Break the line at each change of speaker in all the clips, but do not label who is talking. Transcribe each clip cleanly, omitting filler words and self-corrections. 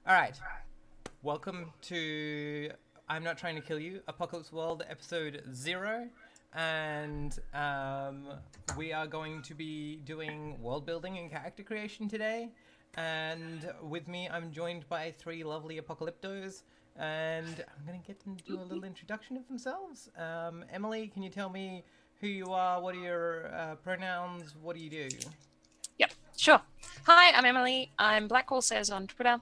All right. Welcome to I'm Not Trying to Kill You, Apocalypse World, episode 0. And we are going to be doing world building and character creation today. And with me, I'm joined by 3 lovely apocalyptos. And I'm going to get them to do a little introduction of themselves. Emily, can you tell me who you are? What are your pronouns? What do you do?
Yep, sure. Hi, I'm Emily. I'm Blackwall Says on Twitter.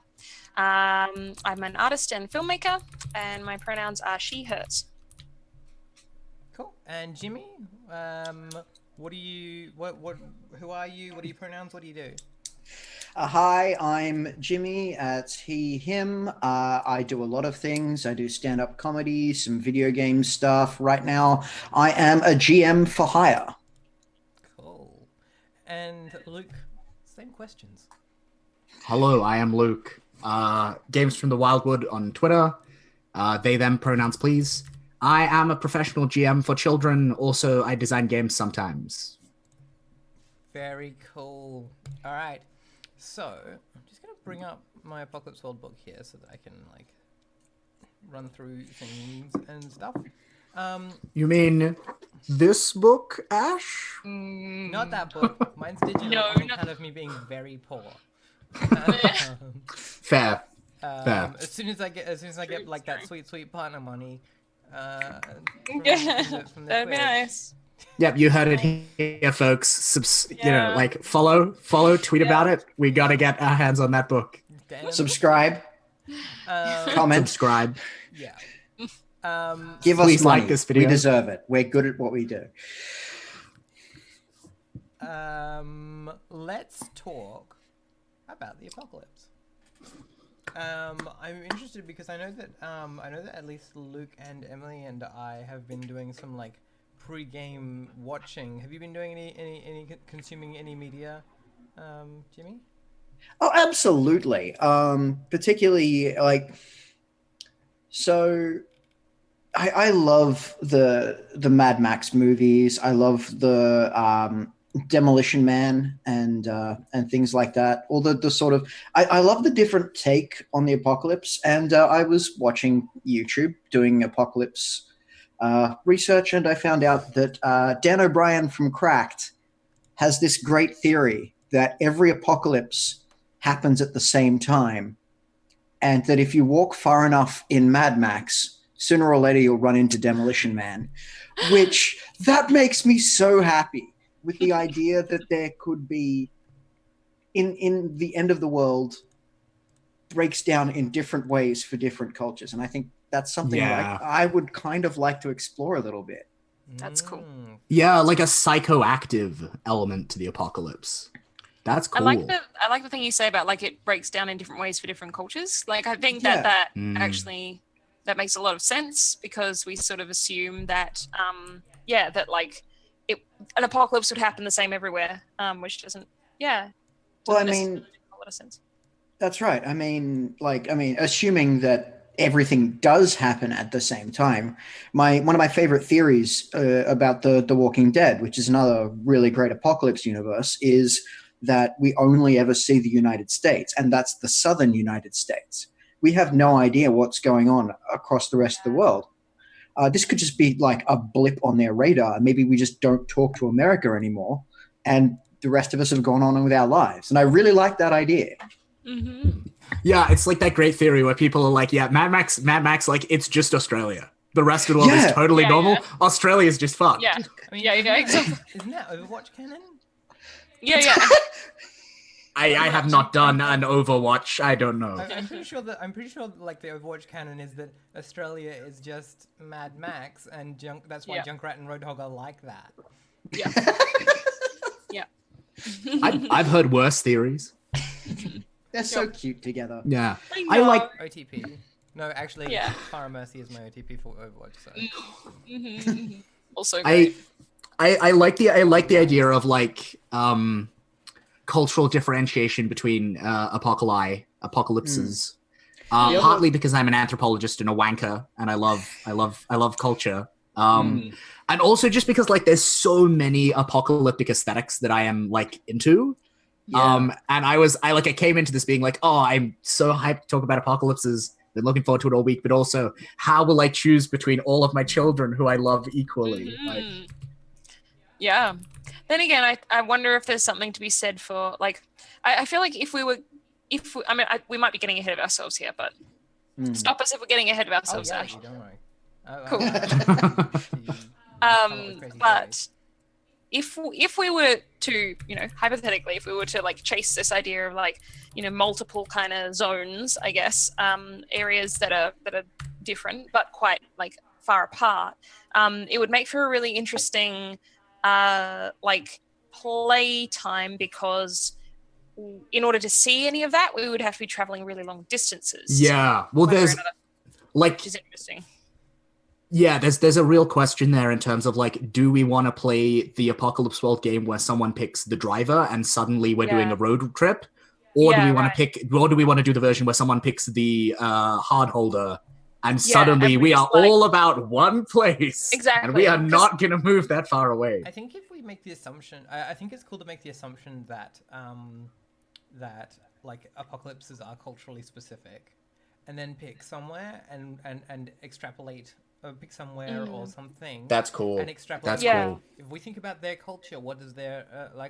I'm an artist and filmmaker, and my pronouns are she, hers.
Cool. And Jimmy, what do you? Who are you? What are your pronouns? What do you do?
Hi, I'm Jimmy. It's he, him. I do a lot of things. I do stand-up comedy, some video game stuff. Right now, I am a GM for hire.
Cool. And Luke, same questions.
Hello, I am Luke. Games from the Wildwood on Twitter. They, them pronouns, please. I am a professional GM for children. Also, I design games sometimes.
Very cool. All right. So I'm just gonna bring up my Apocalypse World book here so that I can run through things and stuff.
You mean this book, Ash?
Not that book. Mine's digital.
No,
on
no.
account of me being very poor.
Fair.
As soon as I get like that sweet partner money, from the
That'd be
Twitch.
nice.
Yep, you heard it here, folks. Follow, tweet about it. We gotta get our hands on that book.
Damn.
Subscribe, comment,
Subscribe.
Yeah.
give us
Please
money.
like this video.
We deserve it. We're good at what we do.
Let's talk about the apocalypse. I'm interested because I know that at least Luke and Emily and I have been doing some pre-game watching. Have you been doing any consuming any media, Jimmy?
Oh, absolutely. Particularly so. I love the Mad Max movies. I love the Demolition Man and things like that. All the sort of I love the different take on the apocalypse. And I was watching YouTube doing apocalypse research, and I found out that Dan O'Brien from Cracked has this great theory that every apocalypse happens at the same time, and that if you walk far enough in Mad Max, sooner or later you'll run into Demolition Man, which that makes me so happy with the idea that there could be in the end of the world breaks down in different ways for different cultures. And I think that's something
Yeah.
I would kind of like to explore a little bit.
That's cool.
Yeah, like a psychoactive element to the apocalypse. That's cool.
I like the thing you say about it breaks down in different ways for different cultures. I think that actually that makes a lot of sense, because we sort of assume that an apocalypse would happen the same everywhere, which doesn't
Well, I
doesn't
mean,
make a lot of sense.
that's right. I mean, assuming that everything does happen at the same time. One of my favorite theories about the Walking Dead, which is another really great apocalypse universe, is that we only ever see the United States, and that's the southern United States. We have no idea what's going on across the rest of the world. This could just be like a blip on their radar. Maybe we just don't talk to America anymore, and the rest of us have gone on with our lives. And I really like that idea.
Mm-hmm.
Yeah, it's like that great theory where people are like, yeah, Mad Max, it's just Australia. The rest of the world is totally normal.
Yeah.
Australia's just fucked.
Yeah.
I mean,
Exactly.
Isn't that Overwatch canon?
Yeah.
I have not done an Overwatch. I don't know.
I'm pretty sure the Overwatch canon is that Australia is just Mad Max, and that's why Junkrat and Roadhog are like that.
Yeah. Yeah.
I've heard worse theories.
They're so cute together.
Yeah.
I
I like
OTP. No, actually, Fire Mercy is my OTP for Overwatch. So.
Mm-hmm. Also great.
I like the idea of cultural differentiation between apocalypses. Partly because I'm an anthropologist and a wanker, and I love culture. And also just because there's so many apocalyptic aesthetics that I am into.
Yeah.
And I came into this being like, oh, I'm so hyped to talk about apocalypses. Been looking forward to it all week, but also how will I choose between all of my children who I love equally? Like,
Yeah. Then again, I wonder if there's something to be said for like, I feel like we might be getting ahead of ourselves here, but stop us if we're getting ahead of
Oh
ourselves,
yeah,
Ash.
you don't worry.
Cool.
Come up with crazy
But if we were to, hypothetically, if we were to like chase this idea of like, multiple kind of zones, I guess, areas that are different but quite like far apart, it would make for a really interesting like play time, because in order to see any of that, we would have to be traveling really long distances.
yeah. Well,
one way or
there's
another,
like,
which is interesting.
yeah, there's a real question there in terms of like, do we want to play the Apocalypse World game where someone picks the driver and suddenly we're doing a road trip, or do
Yeah,
we want to do we want to do the version where someone picks the hard holder and
Yeah,
suddenly
and
we
we're
are
just like-
all about one place,
Exactly,
and we are
'cause-
not going to move that far away?
I think if we make the assumption, I think it's cool to make the assumption that that like apocalypses are culturally specific, and then pick somewhere and extrapolate, pick somewhere or something.
That's cool.
And extrapolate.
That's
Yeah.
cool.
If we think about their culture, what does their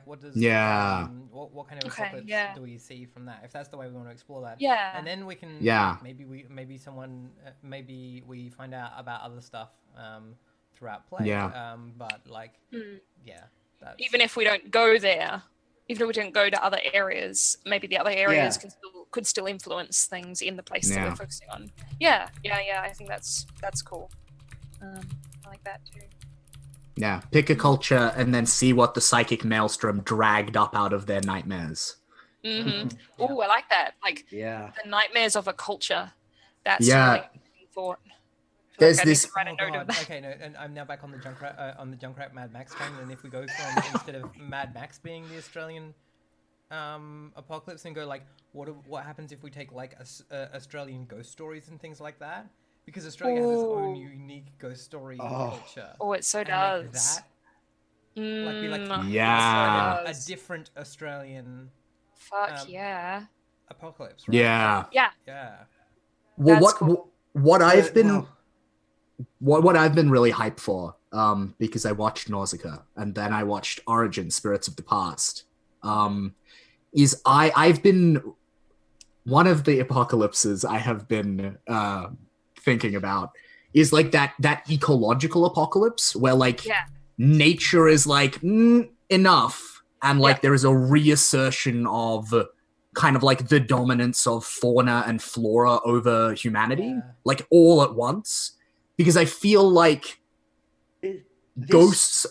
what does
Yeah.
what kind of
Okay,
apocalypse
yeah.
do we see from that? If that's the way we want to explore that,
Yeah.
and then we can
Yeah.
maybe someone maybe we find out about other stuff throughout play.
Yeah.
But like yeah, that's,
Even if we don't go there, even if we don't go to other areas, maybe the other areas
Yeah.
could still influence things in the place that
Yeah.
we're focusing on. Yeah. I think that's cool. I like that too.
Yeah, pick a culture and then see what the psychic maelstrom dragged up out of their nightmares.
Mm-hmm.
Yeah.
Oh, I like that. Like
Yeah.
the nightmares of a culture. That's
Yeah.
really interesting thought. I feel
There's
like I need
this-
to write a
Oh,
note
God.
of that.
Okay, no, and I'm now back on the Junkrat Mad Max train, and if we go from instead of Mad Max being the Australian apocalypse, and go like, what happens if we take like Australian ghost stories and things like that? Because Australia has its own
Ooh.
unique ghost story
Oh.
culture.
Oh, it so
And make
does.
that like be like
Yeah.
a different Australian
Fuck yeah.
apocalypse, right?
Yeah.
Yeah.
Yeah.
Well,
That's cool.
what I've been
Well,
what I've been really hyped for, because I watched Nausicaa and then I watched Origin: Spirits of the Past, is I've been one of the apocalypses I have been thinking about is like that ecological apocalypse where like
Yeah.
nature is like enough, and like
Yeah.
there is a reassertion of kind of like the dominance of fauna and flora over humanity,
Yeah.
like all at once. Because I feel like ghosts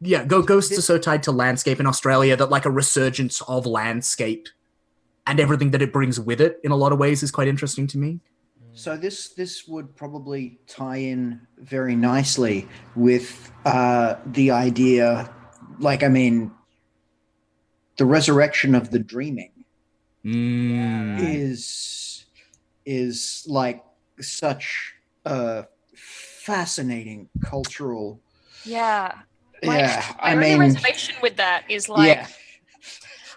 are so tied to landscape in Australia that like a resurgence of landscape and everything that it brings with it in a lot of ways is quite interesting to me.
So this would probably tie in very nicely with the idea, like, I mean, the resurrection of the dreaming
Mm.
Right.
is like such a fascinating cultural.
Yeah.
Yeah,
My
I
only
mean,
reservation with that is like,
yeah,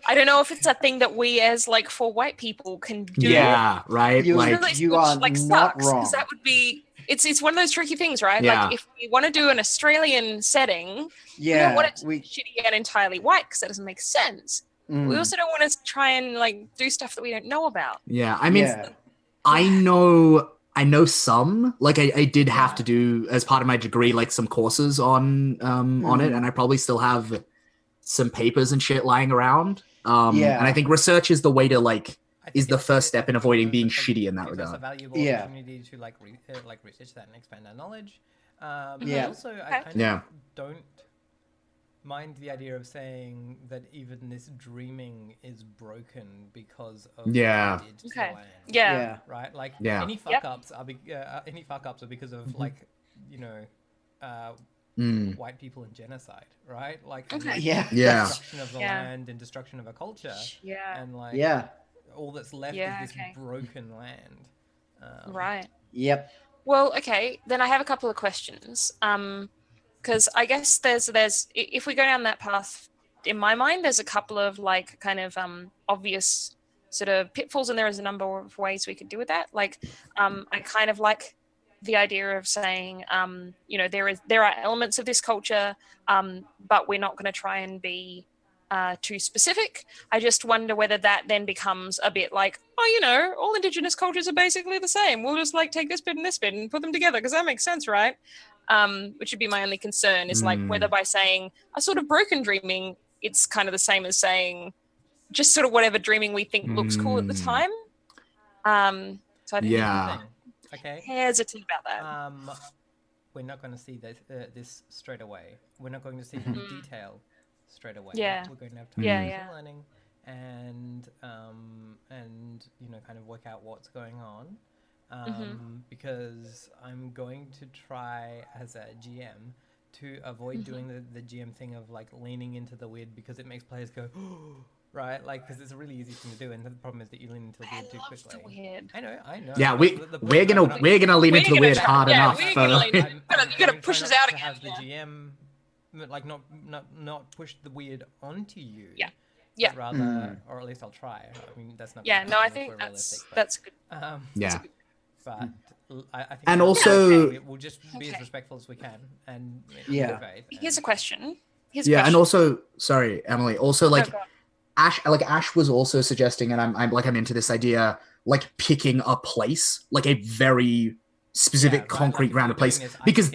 I don't know if it's a thing that we as like for white people can do.
Yeah, right.
You-
like
Which,
you are
like
not
sucks,
wrong.
'cause that would be it's one of those tricky things, right?
Yeah.
Like if we want to do an Australian setting, we don't
yeah,
want it to be shitty and entirely white because that doesn't make sense.
mm,
We also don't want to try and like do stuff that we don't know about.
yeah, I mean,
yeah.
I know some, like I did have
Yeah.
to do as part of my degree like some courses on it, and I probably still have some papers and shit lying around.
Yeah.
And I think research is the way to like
I
is
think
the
it-
first
it-
step in
it
avoiding being
gives us
shitty in that
gives us a
regard.
valuable
Yeah.
opportunity to like research that and expand our knowledge.
Yeah.
And also, I
Okay.
kind
Yeah.
of don't mind the idea of saying that even this dreaming is broken because of
Yeah.
what it did to
Okay.
the land.
Yeah.
Right. Like
Yeah.
any fuck ups are because of like
Mm.
white people and genocide, right? Like
Okay.
like,
Yeah.
Yeah.
destruction of the
Yeah.
land and destruction of a culture,
Yeah.
and like
Yeah.
all that's left
Yeah,
is this
okay.
broken land.
Right.
Yep.
Well, okay. Then I have a couple of questions. Because I guess there's if we go down that path in my mind, there's a couple of like kind of obvious sort of pitfalls, and there is a number of ways we could do with that. Like, I kind of like the idea of saying, there are elements of this culture, but we're not going to try and be too specific. I just wonder whether that then becomes a bit like, all Indigenous cultures are basically the same. We'll just like take this bit and put them together because that makes sense, right? Which would be my only concern is like whether by saying a sort of broken dreaming, it's kind of the same as saying just sort of whatever dreaming we think looks cool at the time. So I think
Okay.
hesitant about that.
We're not going to see this straight away. We're not going to see the detail straight away.
Yeah.
We're going to have time for learning and kind of work out what's going on. Because I'm going to try as a GM to avoid doing the GM thing of like leaning into the weird because it makes players go, right? Like, because it's a really easy thing to do, and the problem is that you lean into the weird too quickly.
The weird.
I know.
Yeah, we're gonna lean into the weird hard enough.
You gotta push us out again.
Have the GM like not push the weird onto you.
Yeah.
Rather, or at least I'll try. I mean, that's not.
Yeah. No, I think that's good.
Yeah. But I think,
and also,
we'll just be as respectful as we can, and
Here's a question.
And also, sorry, Emily. Also, like Ash was also suggesting, and I'm into this idea, like picking a place, like a very specific concrete grounded place, because.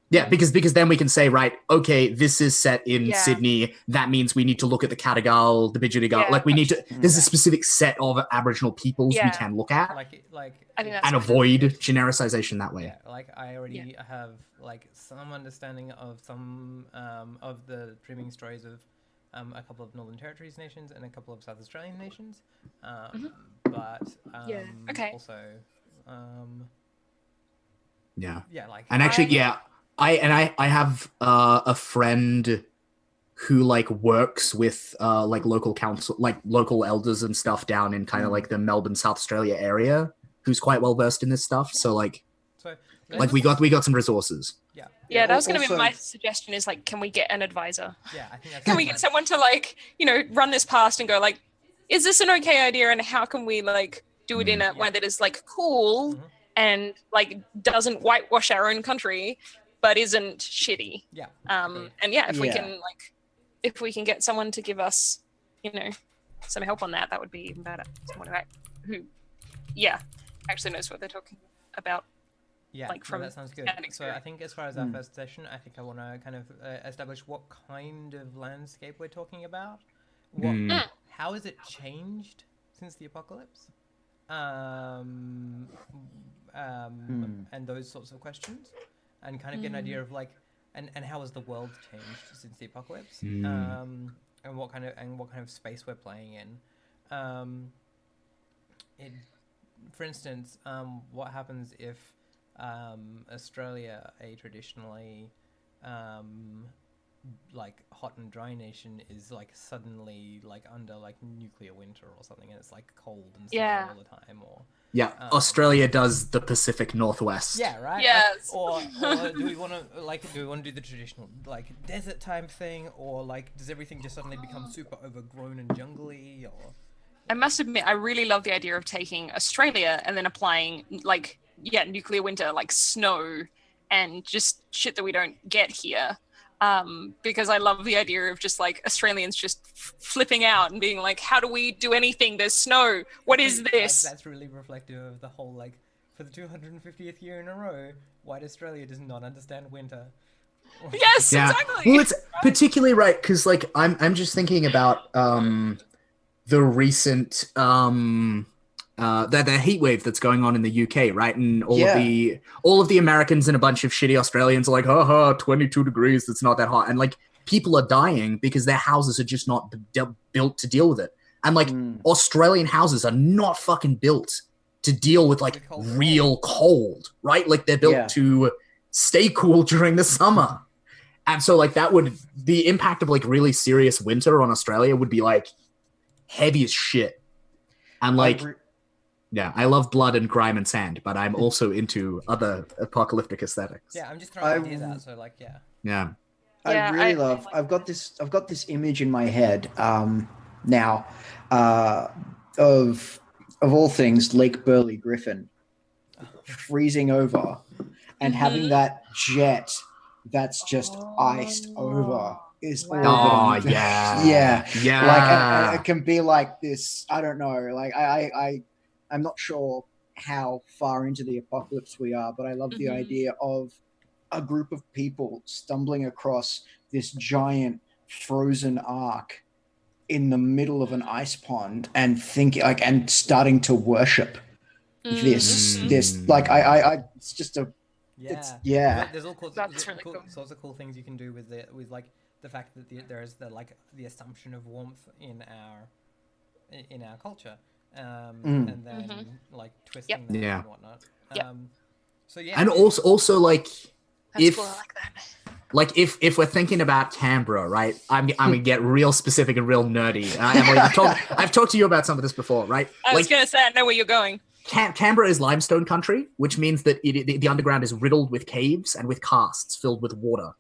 Because then we can say, right, okay, this is set in Sydney. That means we need to look at the Catagal, the Bidjarigal. Like we need to. There's a specific set of Aboriginal peoples we can look at, and avoid genericization that way.
Yeah, like I already have like some understanding of some of the dreaming stories of a couple of Northern Territories nations and a couple of South Australian nations, but also
and actually I have a friend who like works with like local council, like local elders and stuff down in kind of like the Melbourne, South Australia area, who's quite well versed in this stuff. So like we got some resources.
Yeah, that was going to be my suggestion. Is like, can we get an advisor?
Yeah, I think that's.
Can we get someone to like run this past and go like, is this an okay idea, and how can we like do it in a way that is like cool and like doesn't whitewash our own country, but isn't shitty.
Yeah.
If we can get someone to give us, some help on that, that would be even better. Someone who actually knows what they're talking about.
Yeah, that sounds good. So I think as far as our first session, I think I want to kind of establish what kind of landscape we're talking about. How has it changed since the apocalypse? And those sorts of questions. And kind of get an idea of like, and how has the world changed since the apocalypse, and what kind of space we're playing in. For instance, what happens if Australia, a traditionally like hot and dry nation, is like suddenly like under like nuclear winter or something, and it's like cold and snowy all the time, or
Australia does the Pacific Northwest.
Yeah, right.
Yes.
Or do we want to do the traditional like desert type thing, or like does everything just suddenly become super overgrown and jungly? Or
I must admit, I really love the idea of taking Australia and then applying like nuclear winter, like snow and just shit that we don't get here. Because I love the idea of just like Australians just flipping out and being like, how do we do anything? There's snow. What is this?
That's really reflective of the whole, like, for the 250th year in a row, white Australia does not understand winter.
Yes, exactly.
Well, it's particularly right because like I'm just thinking about the recent the heat wave that's going on in the UK, right? And all of the Americans and a bunch of shitty Australians are like, 22 degrees, it's not that hot. And like people are dying because their houses are just not built to deal with it. And like Australian houses are not fucking built to deal with like real cold, right? Like they're built to stay cool during the summer. And so like the impact of like really serious winter on Australia would be like heavy as shit. And like, I love blood and grime and sand, but I'm also into other apocalyptic aesthetics.
Yeah, I'm just throwing ideas out, so like,
I I really love. I've got this image in my head now uh, of all things Lake Burley Griffin freezing over and having that jet that's just iced over is all that
Oh
I'm
yeah,
yeah. Like and it can be like this. I don't know. Like I'm not sure how far into the apocalypse we are, but I love the idea of a group of people stumbling across this giant frozen ark in the middle of an ice pond and thinking like and starting to worship this like I it's just a
Yeah. There's all
That's really cool.
sorts of cool things you can do with like the fact that there is the assumption of warmth in our culture, and then like twisting that and whatnot. So yeah,
and also like
That's cool. I like that.
Like if we're thinking about Canberra, right? I'm gonna get real specific and real nerdy. Emily, I've talked to you about some of this before, right?
I was gonna say I know where you're going.
Canberra is limestone country, which means that the underground is riddled with caves and with karsts filled with water.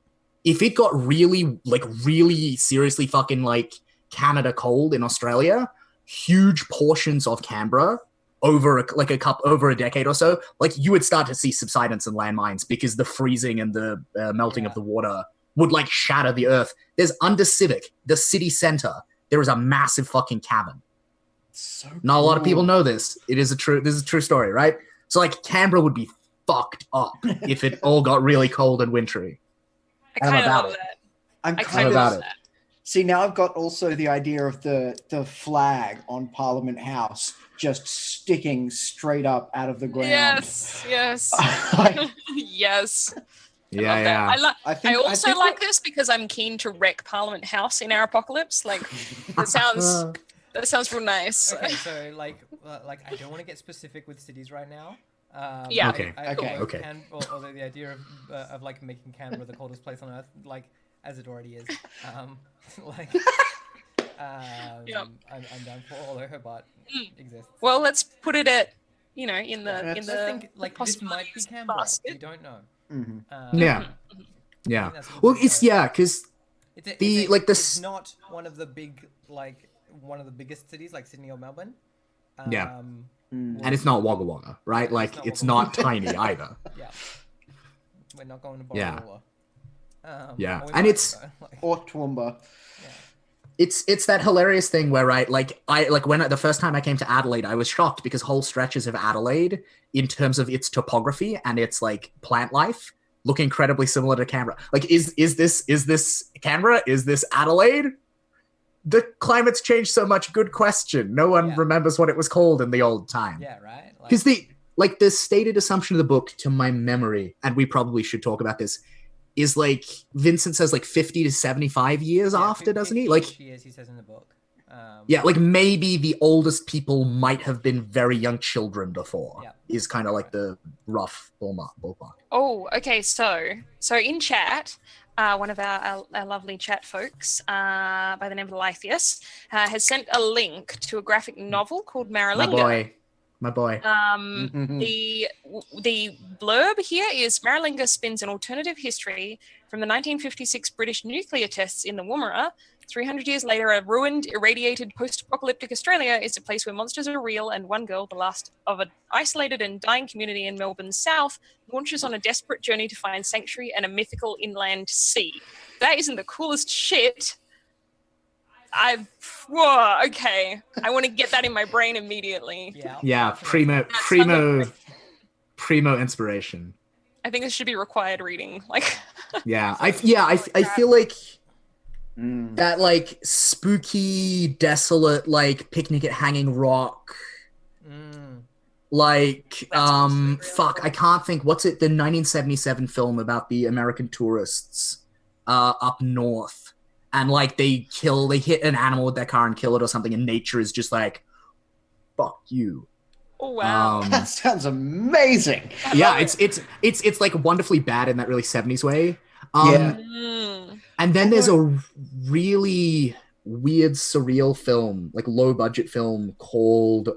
If it got really seriously fucking like Canada cold in Australia, huge portions of Canberra over a decade or so, like you would start to see subsidence and landmines because the freezing and the melting of the water would like shatter the earth. There's under Civic, the city center, there is a massive fucking cavern.
So
Not a lot of people know this. This is a true story, right? So like Canberra would be fucked up if it all got really cold and wintry.
I kind of love that.
I'm
kind of love that.
See, now I've got also the idea of the flag on Parliament House just sticking straight up out of the ground.
Yes. Yes.
Yeah.
I also like this because I'm keen to wreck Parliament House in our apocalypse. Like that sounds real nice.
Okay, so like I don't want to get specific with cities right now.
Yeah.
Okay.
Although the idea of like making Canberra the coldest place on earth, like as it already is, like I'm down for all Hobart exists.
Well, let's put it at in the
I think like this might be Canberra.
basket.
You don't know.
Yeah. Well, it's because
it's not one of the biggest cities like Sydney or Melbourne.
And it's not Wagga Wagga, right? Like it's not tiny either.
Yeah. We're not going to Borroloola.
And it's
or Toowoomba.
It's that hilarious thing where when the first time I came to Adelaide, I was shocked because whole stretches of Adelaide, in terms of its topography and its like plant life, look incredibly similar to Canberra. Like, is this Canberra? Is this Adelaide? The climate's changed so much. Good question. No one remembers what it was called in the old time.
Yeah, right.
Because the stated assumption of the book, to my memory, and we probably should talk about this, is like Vincent says like 50 to 75 years after, doesn't he? Like
years he says in the book.
Like maybe the oldest people might have been very young children before.
Yeah.
Is kind of like the rough ballpark.
Oh, okay. So in chat, one of our lovely chat folks by the name of Lithius has sent a link to a graphic novel called Maralinga.
My boy.
The blurb here is Maralinga spins an alternative history from the 1956 British nuclear tests in the Woomera. 300 years later, a ruined, irradiated, post-apocalyptic Australia is a place where monsters are real, and one girl, the last of an isolated and dying community in Melbourne's south, launches on a desperate journey to find sanctuary and a mythical inland sea. That isn't the coolest shit. Okay. I want to get that in my brain immediately.
Yeah, primo inspiration.
I think this should be required reading. Like,
I feel like that like spooky, desolate, like picnic at Hanging Rock. Like, I can't think. What's it? The 1977 film about the American tourists up north. And like they hit an animal with their car and kill it or something, and nature is just like, fuck you.
Oh wow.
That sounds amazing.
It's like wonderfully bad in that really 70s way. And then there's a really weird, surreal film, like low budget film called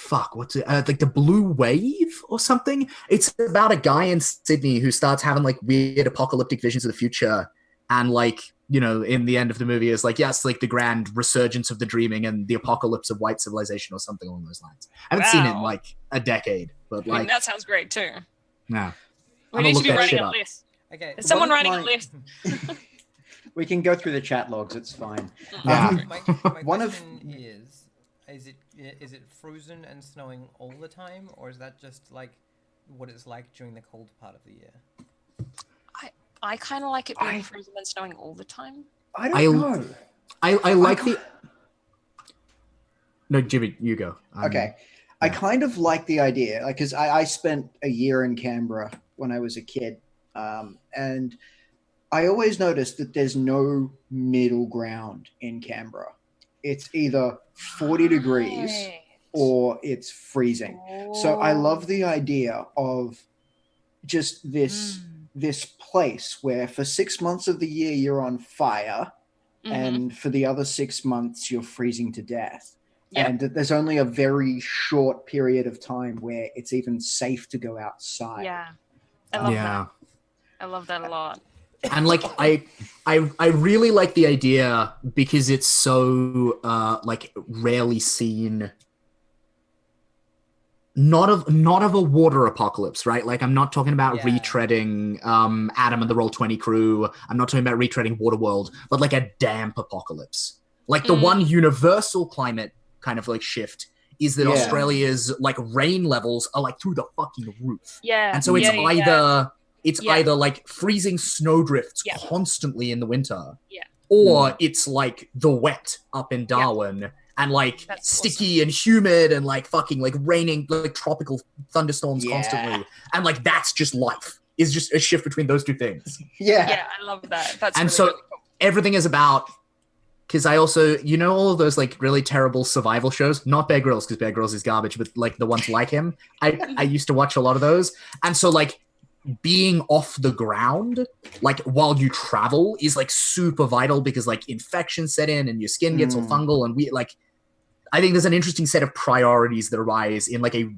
fuck, what's it? Like the Blue Wave or something. It's about a guy in Sydney who starts having like weird apocalyptic visions of the future, and like, you know, in the end of the movie is like, yes, like the grand resurgence of the dreaming and the apocalypse of white civilization or something along those lines. I haven't seen it in like a decade, but
I
like
mean, that sounds great too.
yeah,
We
I'm
need
gonna
to be
look that
writing
shit
a
up.
list.
Okay.
There's someone
One of
writing a
my-
list.
We can go through the chat logs. It's fine.
Yeah.
My
One of-
question is it frozen and snowing all the time, or is that just like what it's like during the cold part of the year?
I kind of like it being
I-
frozen and snowing all the time.
I don't know.
I like
can't-
the. No, Jimmy, you go.
Okay. I kind of like the idea, like, because I spent a year in Canberra when I was a kid, and I always noticed that there's no middle ground in Canberra. It's either 40 degrees
Right.
or it's freezing. So I love the idea of just this place where for 6 months of the year you're on fire,
Mhm.
and for the other 6 months you're freezing to death.
Yeah.
And that there's only a very short period of time where it's even safe to go outside.
Yeah, I love
yeah.
that. I love that a lot.
And like I really like the idea because it's so like rarely seen. Not of a water apocalypse, right? Like I'm not talking about
Yeah.
retreading Adam and the Roll20 crew. I'm not talking about retreading Waterworld, but like a damp apocalypse. Like the one universal climate kind of like shift is that
Yeah.
Australia's like rain levels are like through the fucking roof.
Yeah.
And so it's
Yeah.
either like freezing snowdrifts
Yeah.
constantly in the winter,
Yeah.
or it's like the wet up in Darwin and like
That's
sticky and humid and like fucking like raining like tropical thunderstorms
Yeah.
constantly, and like that's just life. Is just a shift between those two things.
Yeah.
Yeah, I love that. That's
And
really,
so
really cool.
everything is about. Because I also, you know, all of those like really terrible survival shows, not Bear Grylls, because Bear Grylls is garbage, but like the ones like him, I used to watch a lot of those. And so like being off the ground, like while you travel, is like super vital because like infections set in and your skin gets all fungal. And we like, I think there's an interesting set of priorities that arise in like a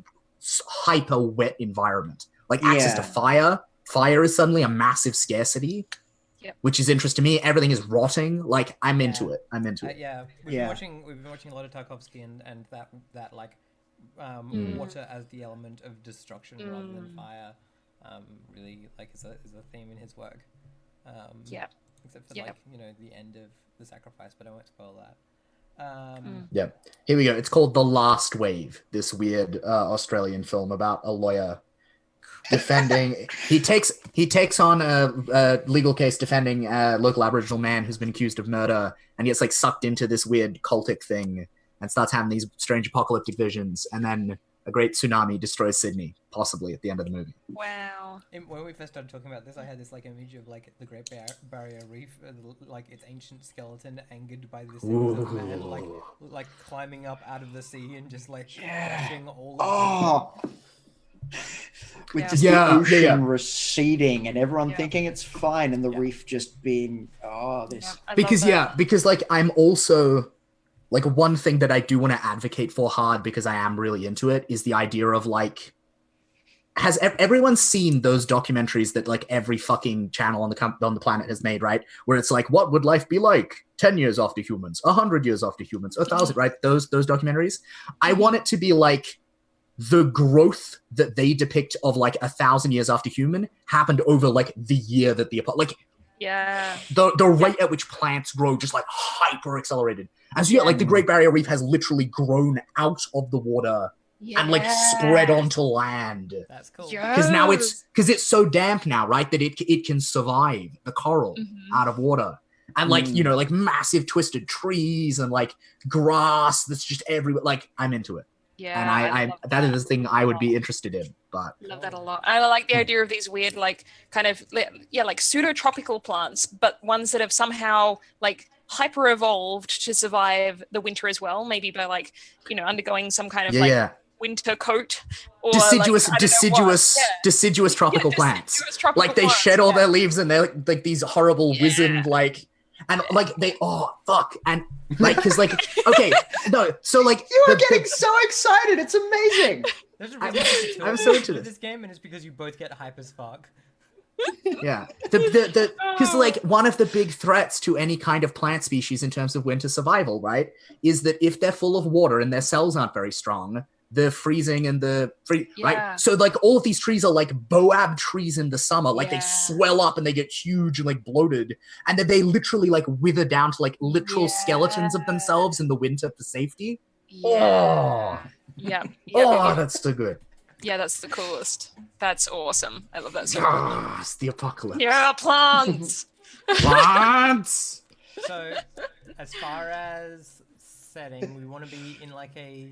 hyper wet environment. Like access to fire. Fire is suddenly a massive scarcity. Which is interesting to me. Everything is rotting. Like I'm into it. I'm into it.
Yeah, we've been watching a lot of Tarkovsky and that like water as the element of destruction rather than fire. Really like is a theme in his work. Except for like, you know, the end of the sacrifice, but I won't spoil that.
Yeah. Here we go. It's called The Last Wave. This weird Australian film about a lawyer defending. he takes on a legal case defending a local Aboriginal man who's been accused of murder, and he gets like sucked into this weird cultic thing and starts having these strange apocalyptic visions, and then a great tsunami destroys Sydney, possibly at the end of the movie.
Wow.
When we first started talking about this, I had this like image of like the Great Barrier Reef, like its ancient skeleton, angered by this man, like climbing up out of the sea and just like crushing all. Of
with just the ocean receding and everyone thinking it's fine, and the reef just being
because like I'm also like one thing that I do want to advocate for hard because I am really into it is the idea of like, has everyone seen those documentaries that like every fucking channel on the planet has made, right? Where it's like, what would life be like 10 years after humans, 100 years after humans, 1,000, right? Those documentaries. I want it to be like the growth that they depict of like 1,000 years after human happened over like the year that the rate at which plants grow just like hyper accelerated. And so like the Great Barrier Reef has literally grown out of the water and like spread onto land.
That's cool.
Because now it's so damp now, right, that it can survive the coral out of water. And like, you know, like massive twisted trees and like grass that's just everywhere. Like I'm into it.
Yeah,
and I that is the thing I would be interested in. But
I love that a lot. I like the idea of these weird, like kind of like pseudo-tropical plants, but ones that have somehow like hyper evolved to survive the winter as well. Maybe by like, you know, undergoing some kind of winter coat or
deciduous tropical plants. Like they shed all their leaves and they're like these horrible wizened like. and like and like because like okay no so like
You are getting so excited. It's amazing.
There's a reason
I'm so into
with
this.
this game, and it's because you both get hype as fuck.
Yeah, the because like one of the big threats to any kind of plant species in terms of winter survival, right, is that if they're full of water and their cells aren't very strong, the freezing and right. So like all of these trees are like boab trees in the summer, like they swell up and they get huge and like bloated, and then they literally like wither down to like literal skeletons of themselves in the winter for safety.
Yeah.
That's so good.
Yeah, that's the coolest. That's awesome. I love that so much.
Ah, it's the apocalypse.
Yeah, plants.
Plants.
So, as far as setting, we want to be in like a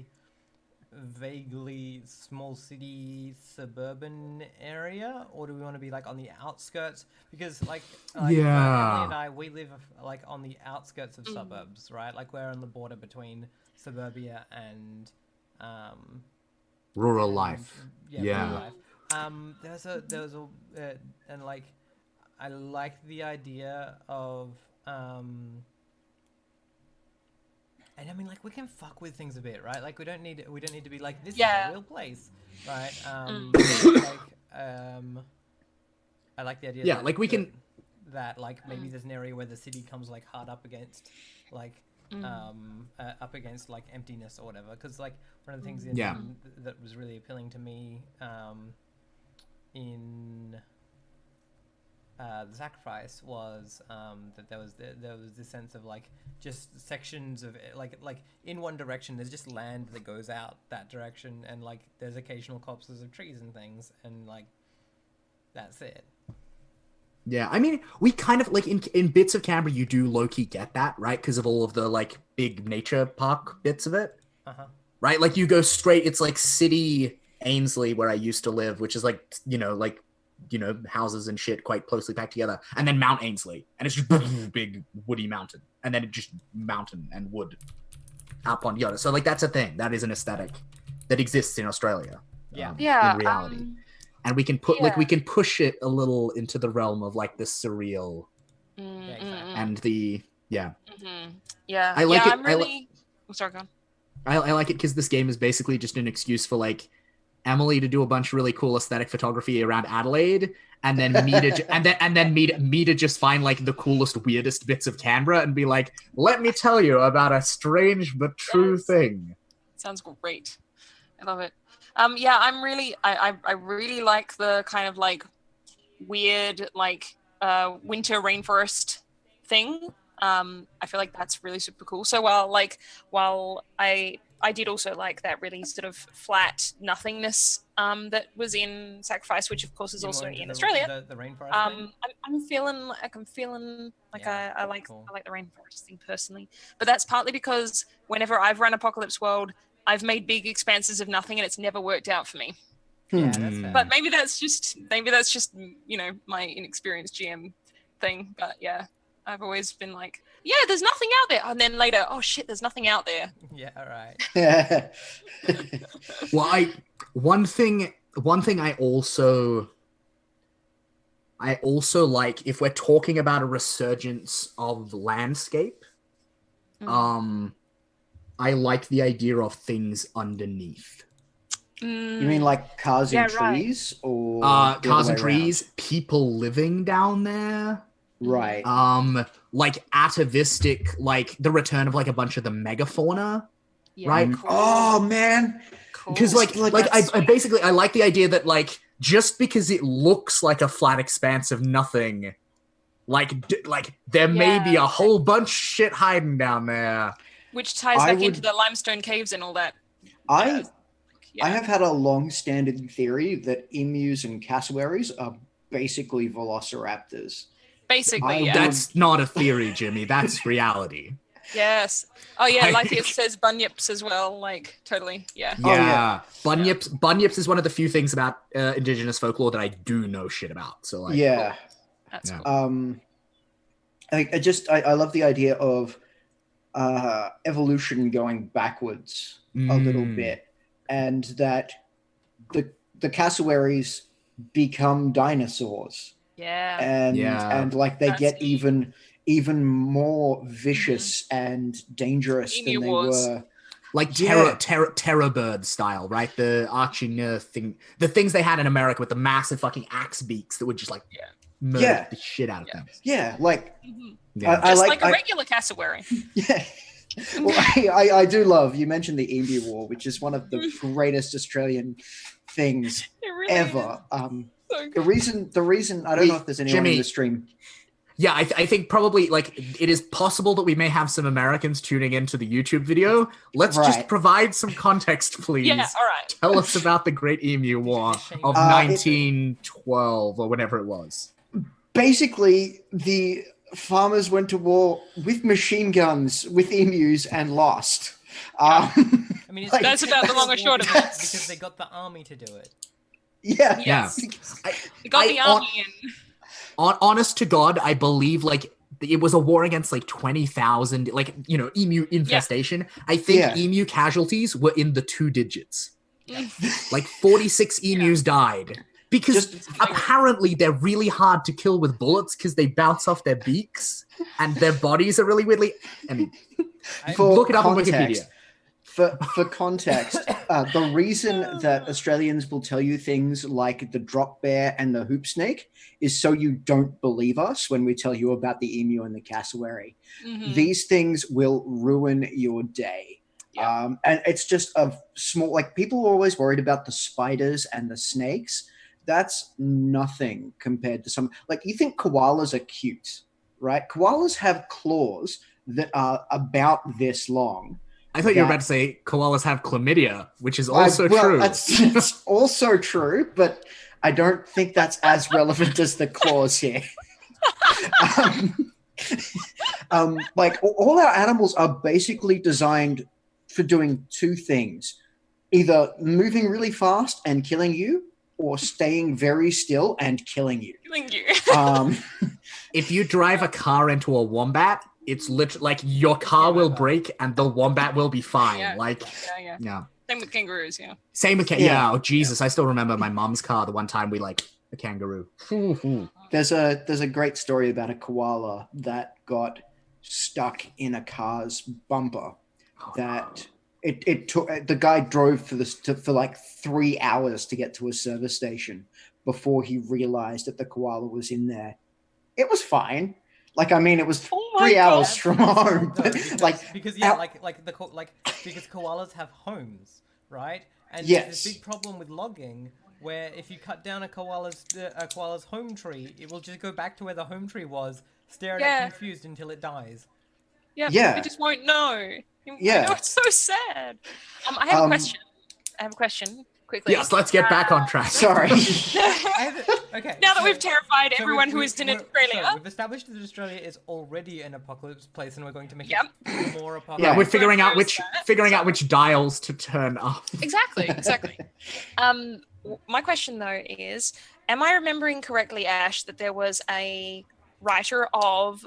vaguely small city suburban area, or do we want to be like on the outskirts? Because like Emily and I, we live like on the outskirts of suburbs, right? Like we're on the border between suburbia and
rural life.
Rural life. There was a and like I like the idea of and I mean, like, we can fuck with things a bit, right? Like, we don't need to be like, this is a real place, right? I like the idea.
Yeah, like we can.
That like maybe there's an area where the city comes like hard up against, like, up against like emptiness or whatever. Because like one of the things that was really appealing to me, in the sacrifice was that there was this sense of like just sections of it, like in one direction there's just land that goes out that direction, and like there's occasional copses of trees and things, and like that's it.
Yeah, I mean, we kind of like in bits of Canberra you do low-key get that, right? Because of all of the like big nature park bits of it. Right? Like you go straight, it's like city Ainsley where I used to live, which is like, houses and shit quite closely packed together, and then Mount Ainsley, and it's just big woody mountain, and then it just mountain and wood up on the other. So like that's a thing. That is an aesthetic that exists in Australia. In reality. And we can we can push it a little into the realm of like the surreal and the I like it.
I'm really sorry, go on.
I like it because this game is basically just an excuse for like Emily to do a bunch of really cool aesthetic photography around Adelaide, and then me to me to just find like the coolest, weirdest bits of Canberra and be like, let me tell you about a strange but true thing.
Sounds great. I love it. I'm really I really like the kind of like weird like winter rainforest thing. I feel like that's really super cool. So while I did also like that really sort of flat nothingness that was in Sacrifice, which of course is also in Australia.
The rainforest thing?
I'm feeling like I like the rainforest thing personally, but that's partly because whenever I've run Apocalypse World, I've made big expanses of nothing and it's never worked out for me.
Yeah, that's fair.
But maybe that's just my inexperienced GM thing. But yeah, I've always been like, yeah, there's nothing out there, and then later, oh shit, there's nothing out there.
Yeah, all right.
Well, one thing I also like, if we're talking about a resurgence of landscape, I like the idea of things underneath.
You mean like cars and trees, or
cars and trees, people living down there?
Right.
Like atavistic, like the return of like a bunch of the megafauna, right?
Cool.
Oh man,
because like I basically I like the idea that like just because it looks like a flat expanse of nothing, like there may be a whole bunch of shit hiding down there,
which ties back into the limestone caves and all that.
I have had a long-standing theory that emus and cassowaries are basically velociraptors.
Basically,
That's not a theory, Jimmy. That's reality.
Yes. Oh yeah, like it says bunyips as well. Like totally. Yeah.
Yeah. Bunyips is one of the few things about indigenous folklore that I do know shit about. So like,
yeah,
that's cool.
I love the idea of evolution going backwards a little bit, and that the cassowaries become dinosaurs.
Yeah.
And like they get even even more vicious and dangerous
Emu
than they
wars.
were.
Like
Yeah.
terror bird style, right? The arching thing, the things they had in America with the massive fucking axe beaks that would just like murder
Yeah.
the shit out of
Yeah.
things.
Yeah, like
Yeah.
I
Just
like
like a regular cassowary.
yeah. Well, I do love you mentioned the Emu War, which is one of the greatest Australian things
It really
ever.
So
The reason I don't know if there's anyone in
Jimmy,
the stream.
Yeah, I think probably like it is possible that we may have some Americans tuning into the YouTube video. Let's just
Right.
provide some context, please.
Yeah, all right.
Tell us about the Great Emu War of 1912 or whatever it was.
Basically, the farmers went to war with machine guns with emus and lost.
Yeah.
I mean, it's
Like-
That's about the long and short of it.
because they got the army to do it.
Yeah.
Yes.
I,
We got the army in.
honest to God, I believe like it was a war against like 20,000, like, you know, emu infestation. I think
Yeah.
emu casualties were in the 2 digits. Like 46 emus died. Because
Just-
apparently they're really hard to kill with bullets because they bounce off their beaks and their bodies are really weirdly. I mean,
For
look it up on
context,
Wikipedia.
For context, the reason that Australians will tell you things like the drop bear and the hoop snake is so you don't believe us when we tell you about the emu and the cassowary.
Mhm.
These things will ruin your day.
Yeah.
And it's just a small, like people are always worried about the spiders and the snakes. That's nothing compared to some, like you think koalas are cute, right? Koalas have claws that are about this long.
I thought you were about to say koalas have chlamydia, which is also
Well,
true.
That's also true, but I don't think that's as relevant as the claws here. Like all our animals are basically designed for doing two things: either moving really fast and killing you, or staying very still and killing you.
Killing you.
If you drive a car into a wombat, it's literally like your car will break and the wombat will be fine.
Yeah.
Like,
Yeah.
yeah.
Same with kangaroos, yeah.
Same with
Yeah.
yeah. Oh Jesus, I still remember my mom's car. The one time we like a kangaroo.
There's a great story about a koala that got stuck in a car's bumper. That it took the guy drove for like 3 hours to get to a service station before he realized that the koala was in there. It was fine. Like I mean, it was
Oh my
3 hours
God.
from home,
No,
but
because,
like
because yeah,
out-
because koalas have homes, right? And
Yes.
there's this big problem with logging where if you cut down a koala's home tree, it will just go back to where the home tree was, stare at
Yeah.
it confused until it dies.
Yeah.
Yeah.
They just won't know.
Yeah.
I know, it's so sad. I have a question. I have a question quickly.
Yes, let's get back on track.
sorry.
Okay.
Now that
so-
we've terrified
so
everyone
we've-
who
we've-
is in
we're-
Australia.
So we've established that Australia is already an apocalypse place, and we're going to make
Yep.
it more apocalypse.
Yeah, we're
Right.
figuring out
That,
which dials to turn up.
Exactly. My question though is, am I remembering correctly, Ash, that there was a writer of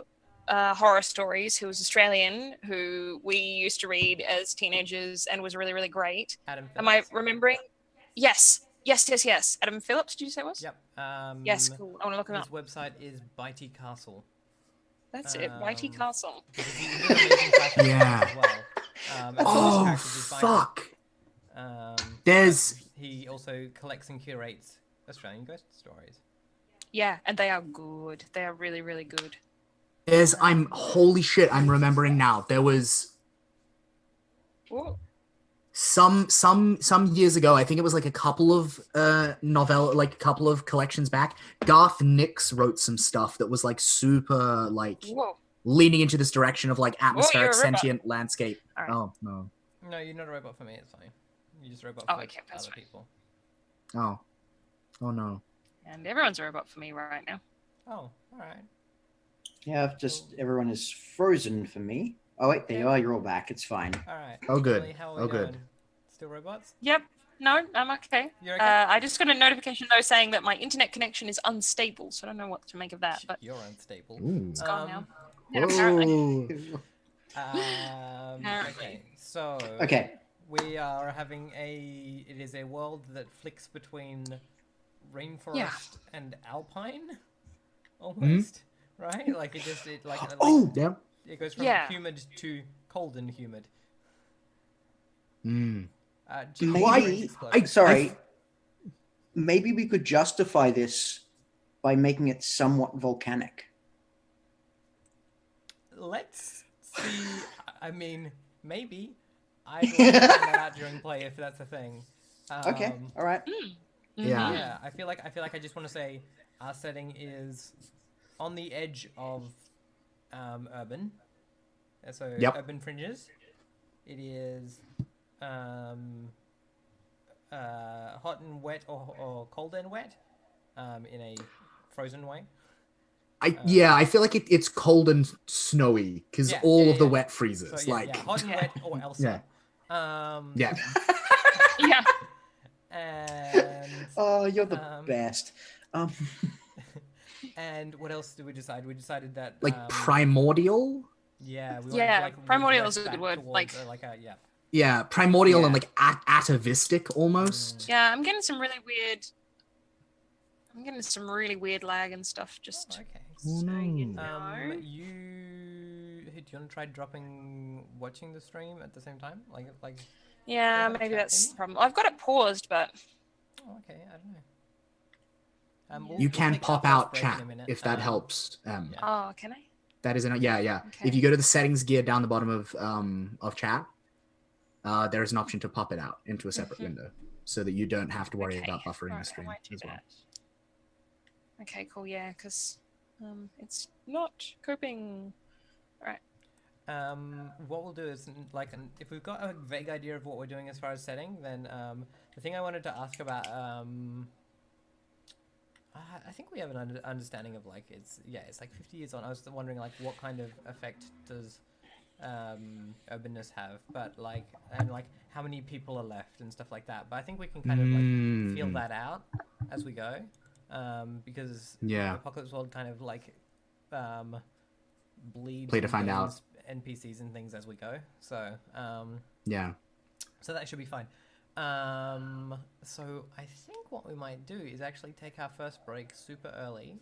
horror stories who was Australian, who we used to read as teenagers and was really, really great?
Adam
Am I
Phillips.
remembering? Yes. Adam Phillips, did you say it was?
Yep.
Yes, cool. I want to look him
His
up.
website is Bitey Castle.
That's it. Whitey
um,
Castle.
Because he did amazing graphic
Yeah.
as well. And some of his
Oh
characters is Bitey.
fuck!
Um,
There's
he also collects and curates Australian ghost stories.
Yeah, and they are good. They are really, really good.
I'm holy shit! I'm remembering now. There was
Ooh.
some years ago. I think it was like a couple of like a couple of collections back. Garth Nix wrote some stuff that was like super like
Whoa.
leaning into this direction of like atmospheric
you're a robot.
sentient landscape.
All right.
Oh no!
No, you're not a robot for me. It's fine. You're just a robot
Oh,
for
okay, that's
other
fine.
people.
Oh no!
And everyone's a robot for me right now.
Oh, all right.
Yeah, I've just everyone is frozen for me. Oh wait, there you are. You're all back. It's fine.
All right.
Oh, good.
Emily, how are we
Oh, good.
doing? Still robots?
Yep. No, I'm okay.
You're okay?
I just got a notification though saying that my internet connection is unstable, so I don't know what to make of that. But
You're unstable.
Ooh.
it's gone now.
Um,
Yeah, apparently.
Whoa.
Okay, so
Okay.
we are having it is a world that flicks between rainforest and alpine, almost, right? Like
Oh, yeah.
it goes from
Yeah.
humid to cold and humid.
Mm.
Maybe.
Explosive.
Sorry. Maybe we could justify this by making it somewhat volcanic.
Let's see. I mean, maybe. I'd like to find that out during play if that's a thing.
Okay. All right.
Yeah.
Yeah, I feel like I just want to say our setting is on the edge of urban. So
Yep.
urban fringes. It is hot and wet or cold and wet in a frozen way.
I feel like it's cold and snowy because
Yeah,
all
yeah,
of the
yeah.
wet freezes.
So yeah, hot and
Yeah.
wet or Elsa.
Yeah.
Yeah.
And
Oh, you're the
Um,
best.
and what else did we decide? We decided that
Like primordial.
yeah, we
Yeah,
wanted to
primordial
regress
is a good
back
word,
towards,
like-
yeah.
Yeah, primordial
Yeah.
and like atavistic almost.
Yeah, I'm getting some really weird lag and stuff. Just
Okay.
Oh,
so you
no.
know.
Do you want to try watching the stream at the same time? Like.
Yeah,
have a
maybe
chat,
that's
maybe?
the problem. I've got it paused, but
Oh, okay, I don't know.
You can
take our
pop
first
out
break in
chat
a minute.
if that helps.
yeah.
oh, can I?
That is an yeah.
Okay.
If you go to the settings gear down the bottom of chat, there's an option to pop it out into a separate window, so that you don't have to worry
Okay.
about buffering
Right,
the stream
I might do
as well.
that. Okay, cool. Yeah, because it's not coping. Right.
What we'll do is if we've got a vague idea of what we're doing as far as setting, then the thing I wanted to ask about I think we have an understanding of it's like 50 years on. I was wondering what kind of effect does urbanness have, but how many people are left and stuff like that. But I think we can kind of feel that out as we go, because
Yeah.
Apocalypse World kind of bleeds
Play to
and
find out.
gains NPCs and things as we go. So
Yeah.
so that should be fine. So I think what we might do is actually take our first break super early,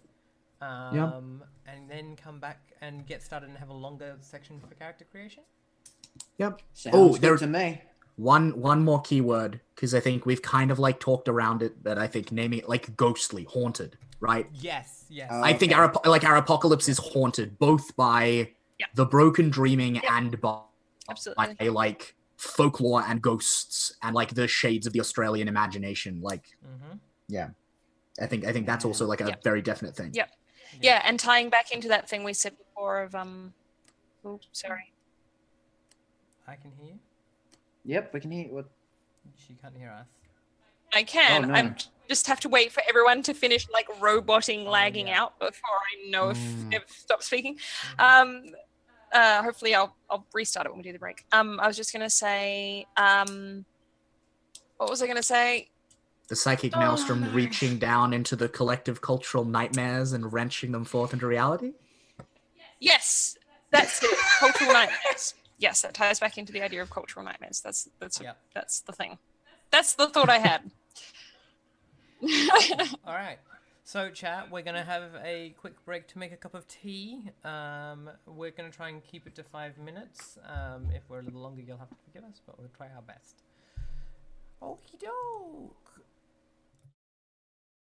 and then come back and get started and have a longer section for character creation.
Yep.
Sounds good
there-
to me.
One more keyword, because I think we've kind of talked around it, but I think naming it ghostly, haunted, right?
Yes.
I think our apocalypse is haunted both by
Yeah.
the broken dreaming and by
Absolutely.
folklore and ghosts and the shades of the Australian imagination. Yeah, I think that's also a
Yep.
very definite thing.
Yep. Yeah, and tying back into that thing we said before of oh, sorry.
I can hear you.
Yep, we can hear what.
She can't hear us.
I can.
Oh, no.
I just have to wait for everyone to finish roboting, lagging
yeah.
out before I know if they've stopped speaking. Hopefully I'll restart it when we do the break. I was just gonna say, what was I gonna say?
The psychic maelstrom reaching down into the collective cultural nightmares and wrenching them forth into reality.
Yes, that's it. Cultural nightmares. Yes, that ties back into the idea of cultural nightmares. That's
Yep.
that's the thing. That's the thought I had.
All right. So, chat, we're going to have a quick break to make a cup of tea. We're going to try and keep it to 5 minutes. If we're a little longer, you'll have to forgive us, but we'll try our best. Okie doke.